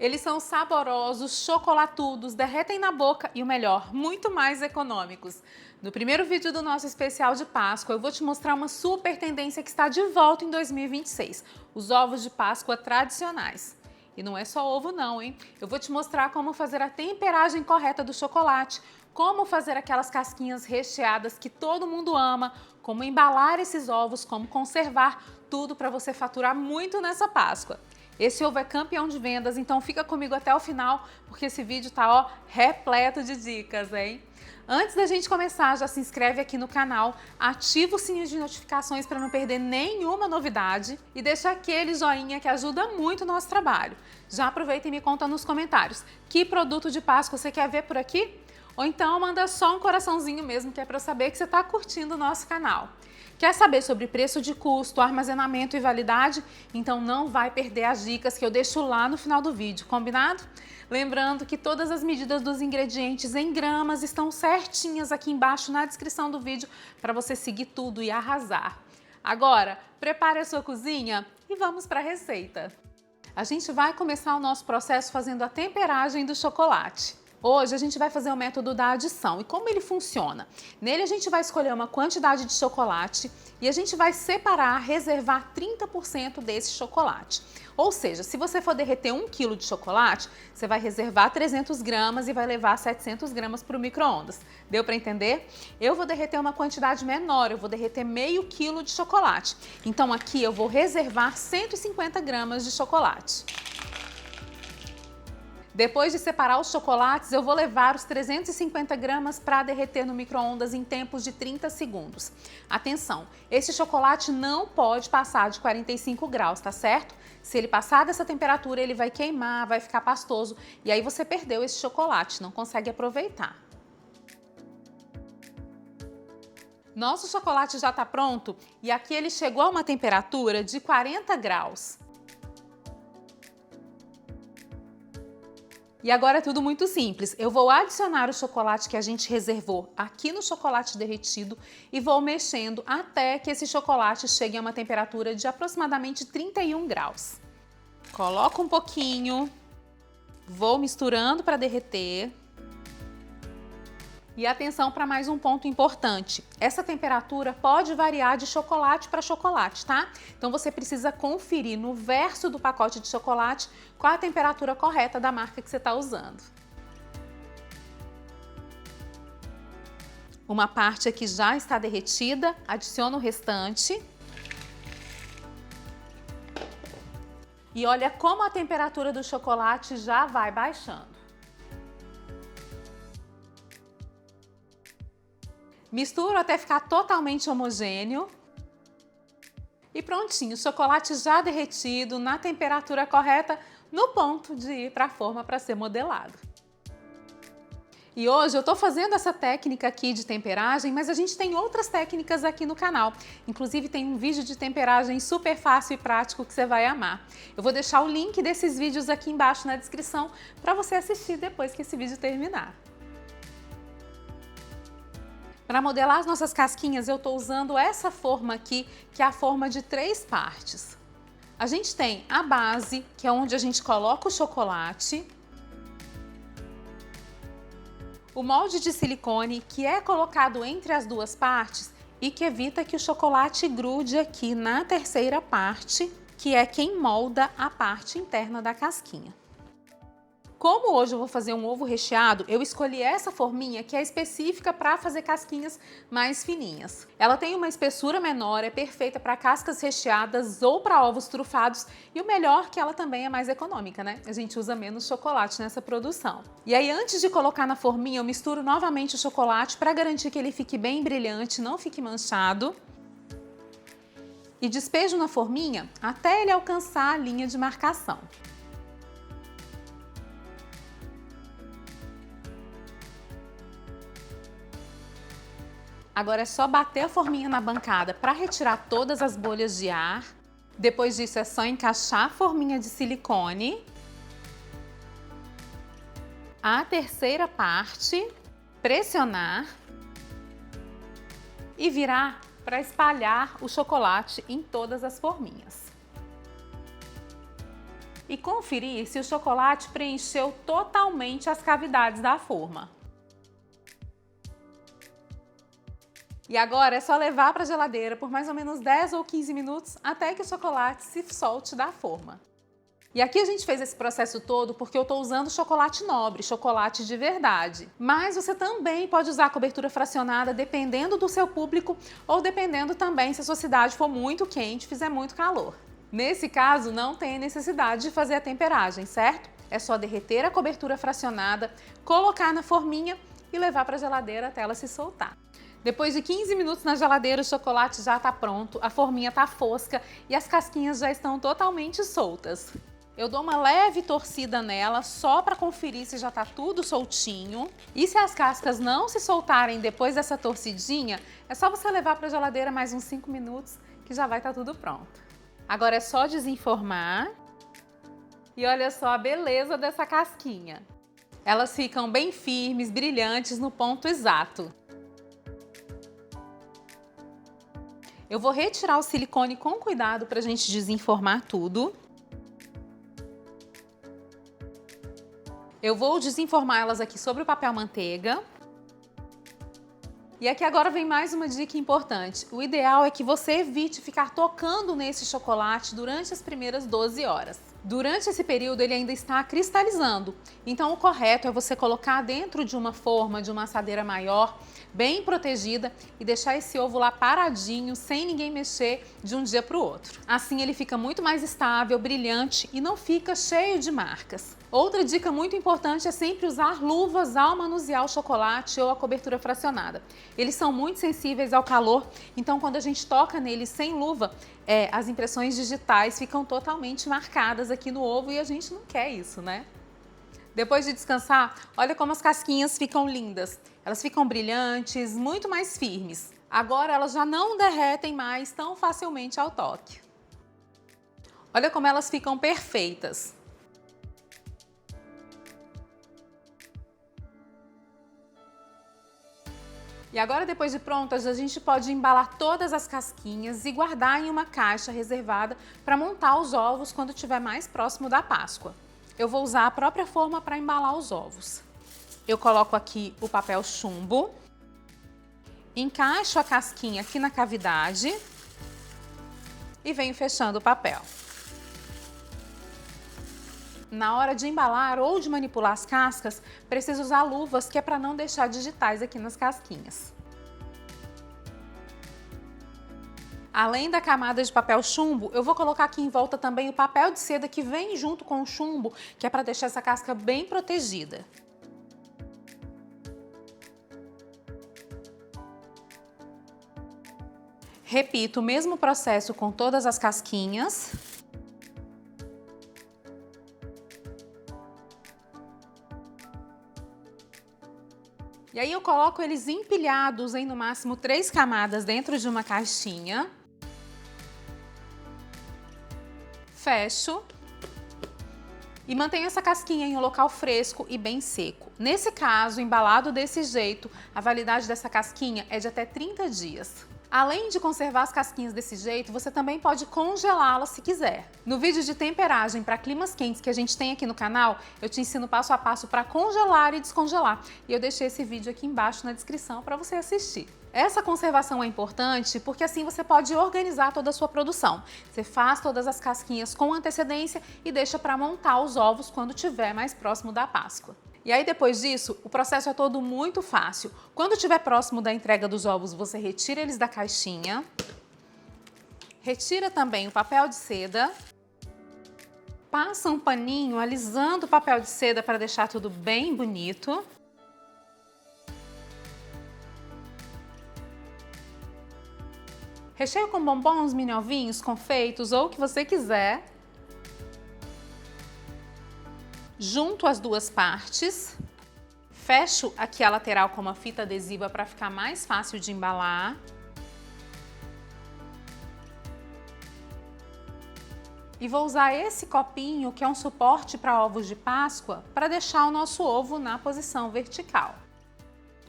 Eles são saborosos, chocolatudos, derretem na boca e o melhor, muito mais econômicos. No primeiro vídeo do nosso especial de Páscoa, eu vou te mostrar uma super tendência que está de volta em 2026, os ovos de Páscoa tradicionais. E não é só ovo não, hein? Eu vou te mostrar como fazer a temperagem correta do chocolate, como fazer aquelas casquinhas recheadas que todo mundo ama, como embalar esses ovos, como conservar, tudo para você faturar muito nessa Páscoa. Esse ovo é campeão de vendas, então fica comigo até o final, porque esse vídeo tá repleto de dicas, hein? Antes da gente começar, já se inscreve aqui no canal, ativa o sininho de notificações para não perder nenhuma novidade e deixa aquele joinha que ajuda muito o nosso trabalho. Já aproveita e me conta nos comentários, que produto de Páscoa você quer ver por aqui? Ou então manda só um coraçãozinho mesmo, que é para eu saber que você está curtindo o nosso canal. Quer saber sobre preço de custo, armazenamento e validade? Então não vai perder as dicas que eu deixo lá no final do vídeo, combinado? Lembrando que todas as medidas dos ingredientes em gramas estão certinhas aqui embaixo na descrição do vídeo para você seguir tudo e arrasar. Agora, prepare a sua cozinha e vamos para a receita. A gente vai começar o nosso processo fazendo a temperagem do chocolate. Hoje a gente vai fazer o método da adição. E como ele funciona? Nele a gente vai escolher uma quantidade de chocolate e a gente vai separar, reservar 30% desse chocolate. Ou seja, se você for derreter 1 kg de chocolate, você vai reservar 300 gramas e vai levar 700 gramas para o micro-ondas. Deu para entender? Eu vou derreter uma quantidade menor, eu vou derreter meio quilo de chocolate. Então aqui eu vou reservar 150 gramas de chocolate. Depois de separar os chocolates, eu vou levar os 350 gramas para derreter no micro-ondas em tempos de 30 segundos. Atenção, esse chocolate não pode passar de 45 graus, tá certo? Se ele passar dessa temperatura, ele vai queimar, vai ficar pastoso e aí você perdeu esse chocolate, não consegue aproveitar. Nosso chocolate já está pronto e aqui ele chegou a uma temperatura de 40 graus. E agora é tudo muito simples. Eu vou adicionar o chocolate que a gente reservou aqui no chocolate derretido e vou mexendo até que esse chocolate chegue a uma temperatura de aproximadamente 31 graus. Coloco um pouquinho, vou misturando para derreter. E atenção para mais um ponto importante. Essa temperatura pode variar de chocolate para chocolate, tá? Então você precisa conferir no verso do pacote de chocolate qual a temperatura correta da marca que você está usando. Uma parte aqui já está derretida, adiciona o restante. E olha como a temperatura do chocolate já vai baixando. Misturo até ficar totalmente homogêneo. E prontinho, o chocolate já derretido, na temperatura correta, no ponto de ir para a forma para ser modelado. E hoje eu tô fazendo essa técnica aqui de temperagem, mas a gente tem outras técnicas aqui no canal. Inclusive tem um vídeo de temperagem super fácil e prático que você vai amar. Eu vou deixar o link desses vídeos aqui embaixo na descrição para você assistir depois que esse vídeo terminar. Para modelar as nossas casquinhas, eu estou usando essa forma aqui, que é a forma de 3 partes. A gente tem a base, que é onde a gente coloca o chocolate. O molde de silicone, que é colocado entre as 2 partes e que evita que o chocolate grude aqui na terceira parte, que é quem molda a parte interna da casquinha. Como hoje eu vou fazer um ovo recheado, eu escolhi essa forminha que é específica para fazer casquinhas mais fininhas. Ela tem uma espessura menor, é perfeita para cascas recheadas ou para ovos trufados e o melhor que ela também é mais econômica, né? A gente usa menos chocolate nessa produção. E aí antes de colocar na forminha, eu misturo novamente o chocolate para garantir que ele fique bem brilhante, não fique manchado. E despejo na forminha até ele alcançar a linha de marcação. Agora é só bater a forminha na bancada para retirar todas as bolhas de ar. Depois disso é só encaixar a forminha de silicone. A terceira parte, pressionar e virar para espalhar o chocolate em todas as forminhas. e conferir se o chocolate preencheu totalmente as cavidades da forma. E agora é só levar para a geladeira por mais ou menos 10 ou 15 minutos até que o chocolate se solte da forma. E aqui a gente fez esse processo todo porque eu estou usando chocolate nobre, chocolate de verdade. Mas você também pode usar cobertura fracionada dependendo do seu público ou dependendo também se a sua cidade for muito quente, fizer muito calor. Nesse caso, não tem necessidade de fazer a temperagem, certo? É só derreter a cobertura fracionada, colocar na forminha e levar para a geladeira até ela se soltar. Depois de 15 minutos na geladeira, o chocolate já está pronto, a forminha está fosca e as casquinhas já estão totalmente soltas. Eu dou uma leve torcida nela só para conferir se já está tudo soltinho. E se as cascas não se soltarem depois dessa torcidinha, é só você levar para a geladeira mais uns 5 minutos que já vai estar tudo pronto. Agora é só desenformar e olha só a beleza dessa casquinha. Elas ficam bem firmes, brilhantes no ponto exato. Eu vou retirar o silicone com cuidado para a gente desenformar tudo. Eu vou desenformar elas aqui sobre o papel manteiga. E aqui agora vem mais uma dica importante. O ideal é que você evite ficar tocando nesse chocolate durante as primeiras 12 horas. Durante esse período ele ainda está cristalizando, então o correto é você colocar dentro de uma forma, de uma assadeira maior, bem protegida e deixar esse ovo lá paradinho, sem ninguém mexer de um dia para o outro. Assim ele fica muito mais estável, brilhante e não fica cheio de marcas. Outra dica muito importante é sempre usar luvas ao manusear o chocolate ou a cobertura fracionada. Eles são muito sensíveis ao calor, então quando a gente toca neles sem luva, as impressões digitais ficam totalmente marcadas aqui no ovo e a gente não quer isso, né? Depois de descansar, olha como as casquinhas ficam lindas. Elas ficam brilhantes, muito mais firmes. Agora elas já não derretem mais tão facilmente ao toque. Olha como elas ficam perfeitas. E agora, depois de prontas, a gente pode embalar todas as casquinhas e guardar em uma caixa reservada para montar os ovos quando estiver mais próximo da Páscoa. Eu vou usar a própria forma para embalar os ovos. Eu coloco aqui o papel chumbo, encaixo a casquinha aqui na cavidade e venho fechando o papel. Na hora de embalar ou de manipular as cascas, preciso usar luvas, que é para não deixar digitais aqui nas casquinhas. Além da camada de papel chumbo, eu vou colocar aqui em volta também o papel de seda que vem junto com o chumbo, que é para deixar essa casca bem protegida. Repito o mesmo processo com todas as casquinhas. E aí eu coloco eles empilhados em no máximo 3 camadas dentro de uma caixinha. Fecho. E mantenho essa casquinha em um local fresco e bem seco. Nesse caso, embalado desse jeito, a validade dessa casquinha é de até 30 dias. Além de conservar as casquinhas desse jeito, você também pode congelá-las se quiser. No vídeo de temperagem para climas quentes que a gente tem aqui no canal, eu te ensino passo a passo para congelar e descongelar. E eu deixei esse vídeo aqui embaixo na descrição para você assistir. Essa conservação é importante porque assim você pode organizar toda a sua produção. Você faz todas as casquinhas com antecedência e deixa para montar os ovos quando estiver mais próximo da Páscoa. E aí depois disso, o processo é todo muito fácil. Quando estiver próximo da entrega dos ovos, você retira eles da caixinha. Retira também o papel de seda. Passa um paninho alisando o papel de seda para deixar tudo bem bonito. Recheio com bombons, mini ovinhos, confeitos ou o que você quiser. Junto as duas partes, fecho aqui a lateral com uma fita adesiva para ficar mais fácil de embalar. E vou usar esse copinho, que é um suporte para ovos de Páscoa, para deixar o nosso ovo na posição vertical.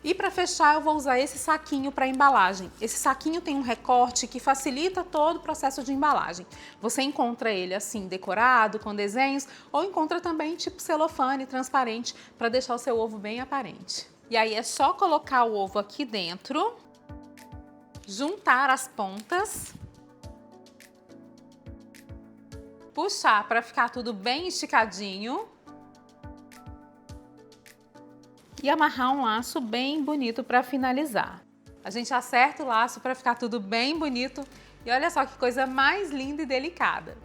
E para fechar, eu vou usar esse saquinho para embalagem. Esse saquinho tem um recorte que facilita todo o processo de embalagem. Você encontra ele assim, decorado, com desenhos, ou encontra também tipo celofane transparente para deixar o seu ovo bem aparente. E aí é só colocar o ovo aqui dentro, juntar as pontas, puxar para ficar tudo bem esticadinho e amarrar um laço bem bonito para finalizar. A gente acerta o laço para ficar tudo bem bonito e olha só que coisa mais linda e delicada.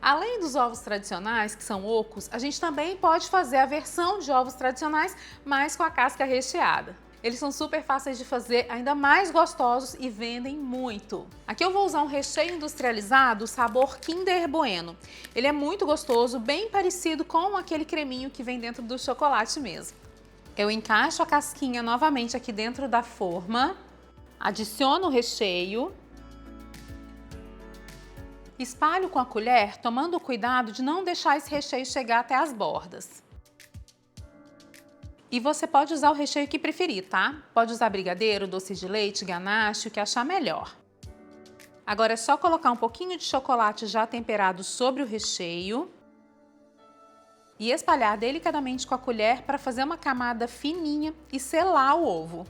Além dos ovos tradicionais, que são ocos, a gente também pode fazer a versão de ovos tradicionais, mas com a casca recheada. Eles são super fáceis de fazer, ainda mais gostosos e vendem muito. Aqui eu vou usar um recheio industrializado sabor Kinder Bueno. Ele é muito gostoso, bem parecido com aquele creminho que vem dentro do chocolate mesmo. Eu encaixo a casquinha novamente aqui dentro da forma, adiciono o recheio, espalho com a colher, tomando cuidado de não deixar esse recheio chegar até as bordas. E você pode usar o recheio que preferir, tá? Pode usar brigadeiro, doce de leite, ganache, o que achar melhor. Agora é só colocar um pouquinho de chocolate já temperado sobre o recheio e espalhar delicadamente com a colher para fazer uma camada fininha e selar o ovo.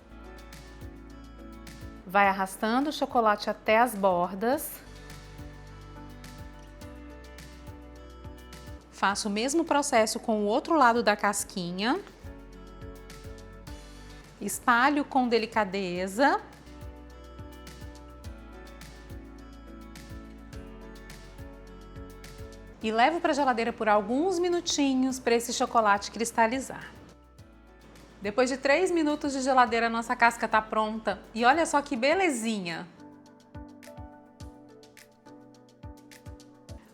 Vai arrastando o chocolate até as bordas. Faço o mesmo processo com o outro lado da casquinha. Espalho com delicadeza. E levo para a geladeira por alguns minutinhos para esse chocolate cristalizar. Depois de 3 minutos de geladeira, a nossa casca está pronta. E olha só que belezinha!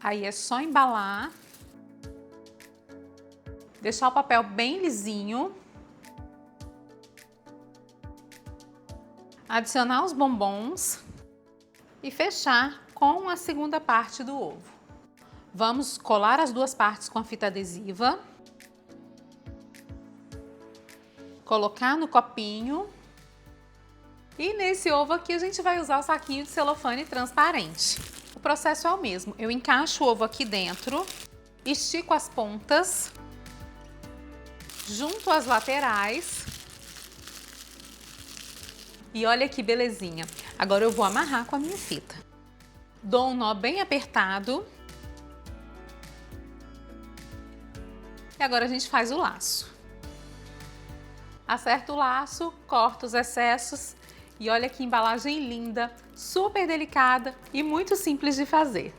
Aí é só embalar. Deixar o papel bem lisinho. Adicionar os bombons e fechar com a segunda parte do ovo. Vamos colar as duas partes com a fita adesiva, colocar no copinho e nesse ovo aqui a gente vai usar o saquinho de celofane transparente. O processo é o mesmo, eu encaixo o ovo aqui dentro, estico as pontas, junto as laterais. E olha que belezinha. Agora eu vou amarrar com a minha fita. Dou um nó bem apertado. E agora a gente faz o laço. Acerta o laço, corta os excessos. E olha que embalagem linda, super delicada e muito simples de fazer.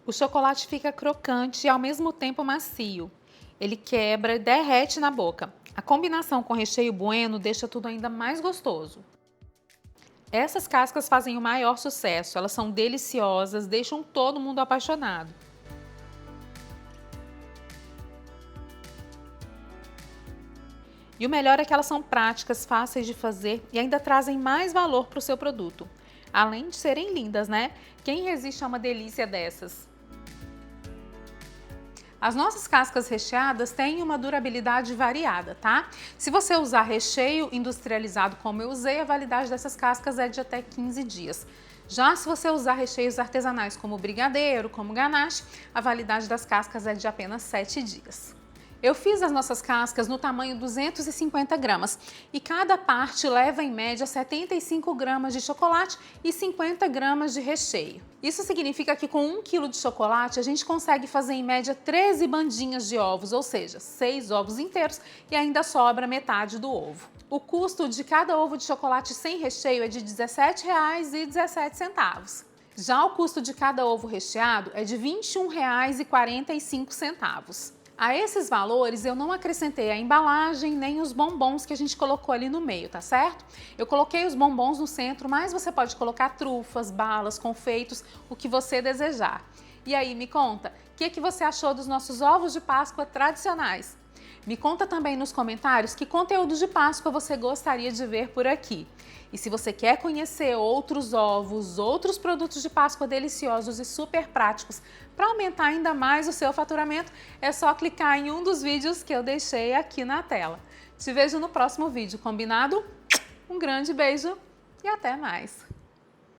O chocolate fica crocante e ao mesmo tempo macio. Ele quebra e derrete na boca. A combinação com recheio bueno deixa tudo ainda mais gostoso. Essas cascas fazem o maior sucesso, elas são deliciosas, deixam todo mundo apaixonado. E o melhor é que elas são práticas, fáceis de fazer e ainda trazem mais valor para o seu produto. Além de serem lindas, né? Quem resiste a uma delícia dessas? As nossas cascas recheadas têm uma durabilidade variada, tá? Se você usar recheio industrializado como eu usei, a validade dessas cascas é de até 15 dias. Já se você usar recheios artesanais como brigadeiro, como ganache, a validade das cascas é de apenas 7 dias. Eu fiz as nossas cascas no tamanho 250 gramas e cada parte leva em média 75 gramas de chocolate e 50 gramas de recheio. Isso significa que com 1 kg de chocolate a gente consegue fazer em média 13 bandinhas de ovos, ou seja, 6 ovos inteiros e ainda sobra metade do ovo. O custo de cada ovo de chocolate sem recheio é de R$ 17,17. Já o custo de cada ovo recheado é de R$ 21,45. A esses valores eu não acrescentei a embalagem nem os bombons que a gente colocou ali no meio, tá certo? Eu coloquei os bombons no centro, mas você pode colocar trufas, balas, confeitos, o que você desejar. E aí, me conta, o que você achou dos nossos ovos de Páscoa tradicionais? Me conta também nos comentários que conteúdo de Páscoa você gostaria de ver por aqui. E se você quer conhecer outros ovos, outros produtos de Páscoa deliciosos e super práticos para aumentar ainda mais o seu faturamento, é só clicar em um dos vídeos que eu deixei aqui na tela. Te vejo no próximo vídeo, combinado? Um grande beijo e até mais!